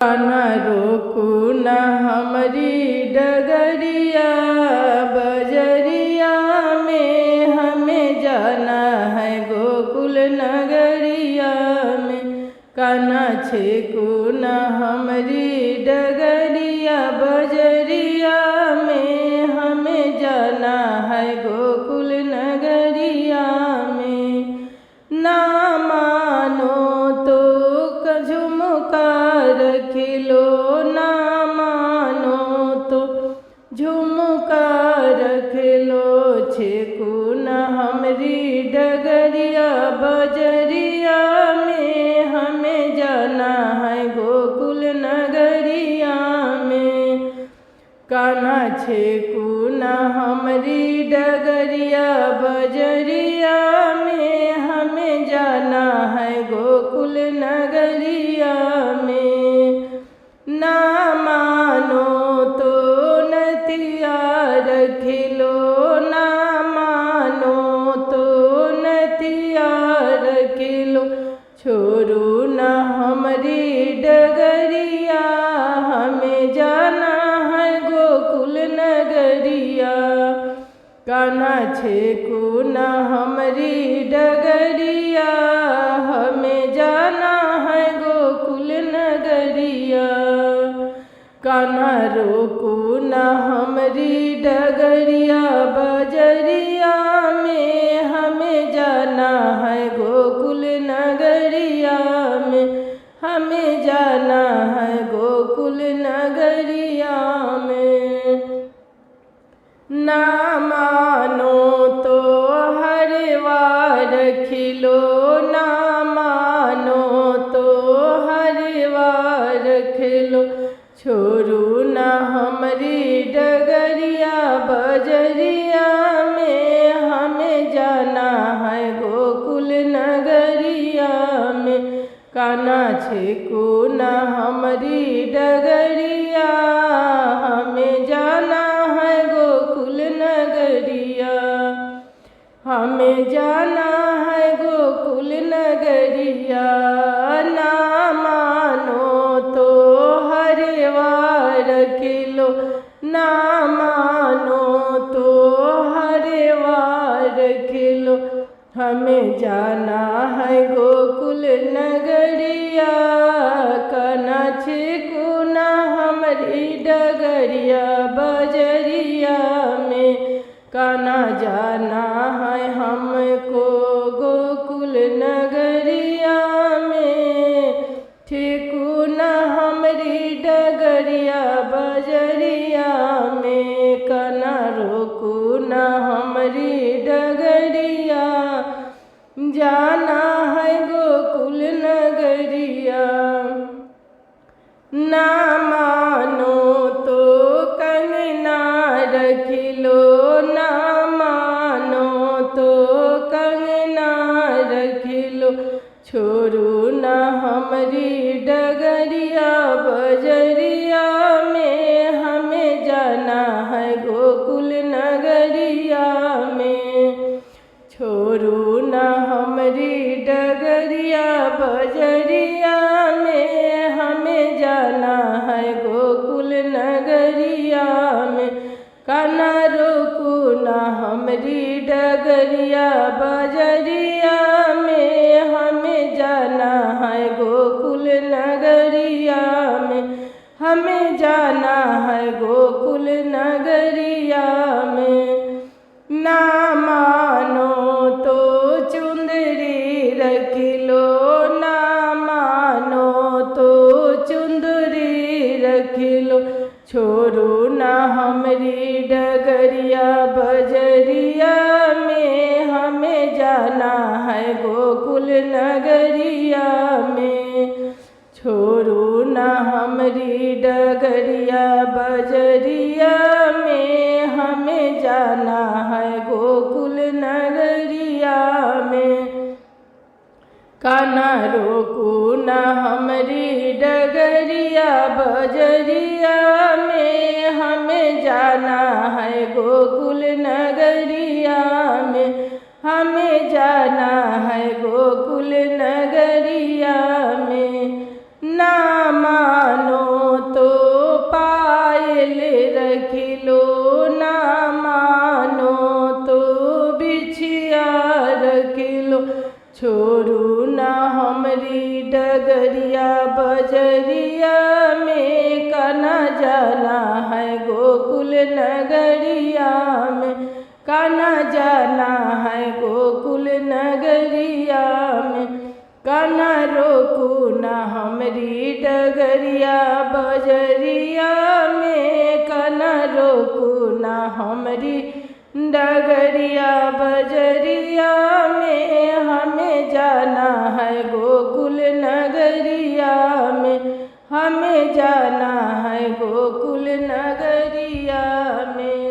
कान्हा रोकू न हमरी डगरिया, बजरिया में हमें जाना है गोकुल नगरिया में। कान्हा छेकू न हमरी डगरिया, बजरिया में हमें जाना है गोकुल नगरिया में। ना मानो तो झुमका रखिलो, ना मानो तो झुमका रखिलो। छेकू न हमरी डगरिया, बजरिया में हमें जाना है गोकुल नगरिया में। कान्हा छेकू न हमरी डगरिया, बजरिया में हमें जाना है गोकुल नगरिया में। ना मानो तो नतिया रखिलो, ना मानो तो नतिया रखिलो। छोड़ू न हमरी डगरिया, हमें जाना है गोकुल नगरिया। कान्हा छेकू न हमरी डगरिया, हमें जाना है गोकुल नगरिया। कान्हा रोकू न हमरी डगरिया, बजरिया में हमें जाना है गोकुल नगरिया में। हमें जाना है गोकुल नगरिया में। ना मानो तो हरवा रखिलो, ना मानो तो हरवा रखिलो। छोड़ू न हमरी डगरिया, बजरिया में हमें जाना है गोकुल नगरिया में। कान्हा छेकू न हमरी डगरिया, हमें जाना है गोकुल नगरिया। हमें जाना है गोकुल नगरिया। ना मानो तो हरवा रखिलो, ना मानो तो हरवा रखिलो। हमें जाना है गोकुल नगरिया। कान्हा छेकू न हमरी डगरिया, बजरिया में। कान्हा जाना है हमको गोकुल नगरिया में। छेकू न हमरी डगरिया, बजरिया में। कान्हा रोकू न हमरी डगरिया, जाना है गोकुल नगरिया। ना मानो तो कंगना रखिलो, ना मानो तो कंगना रखिलो। छोड़ू न हमरी डगरिया, बजरिया में हमें जाना है गोकुल नगरिया में। छोड़ू न हमरी डगरिया, बजरिया में हमें जाना है गोकुल नगरिया में। कान्हा रोकू न हमरी डगरिया, बजरिया में हमें जाना है गोकुल नगरिया में। हमें जाना है गोकुल नगरिया में। ना मानो तो चुंदरी रखिलो, ना मानो तो चुंदरी रखिलो। छोड़ू न हमरी डगरिया, बजरिया में हमें जाना है गोकुल नगरिया में। छोड़ू न हमरी डगरिया, बजरिया में हमें जाना है गोकुल नगरिया में। कान्हा रोकू न हमरी डगरिया, बजरिया में हमें जाना है गोकुल नगरिया में। हमें जाना है गोकुल नगरिया में। ना मानो डगरिया बजरिया में, कान्हा जाना है गोकुल नगरिया में, कान्हा जाना है गोकुल नगरिया में। कान्हा रोकू ना हमरी डगरिया बजरिया में, कान्हा रोकू ना हमरी डगरिया बजरिया में। हमें जाना है गोकुल नगरिया में, हमें जाना है गोकुल नगरिया में।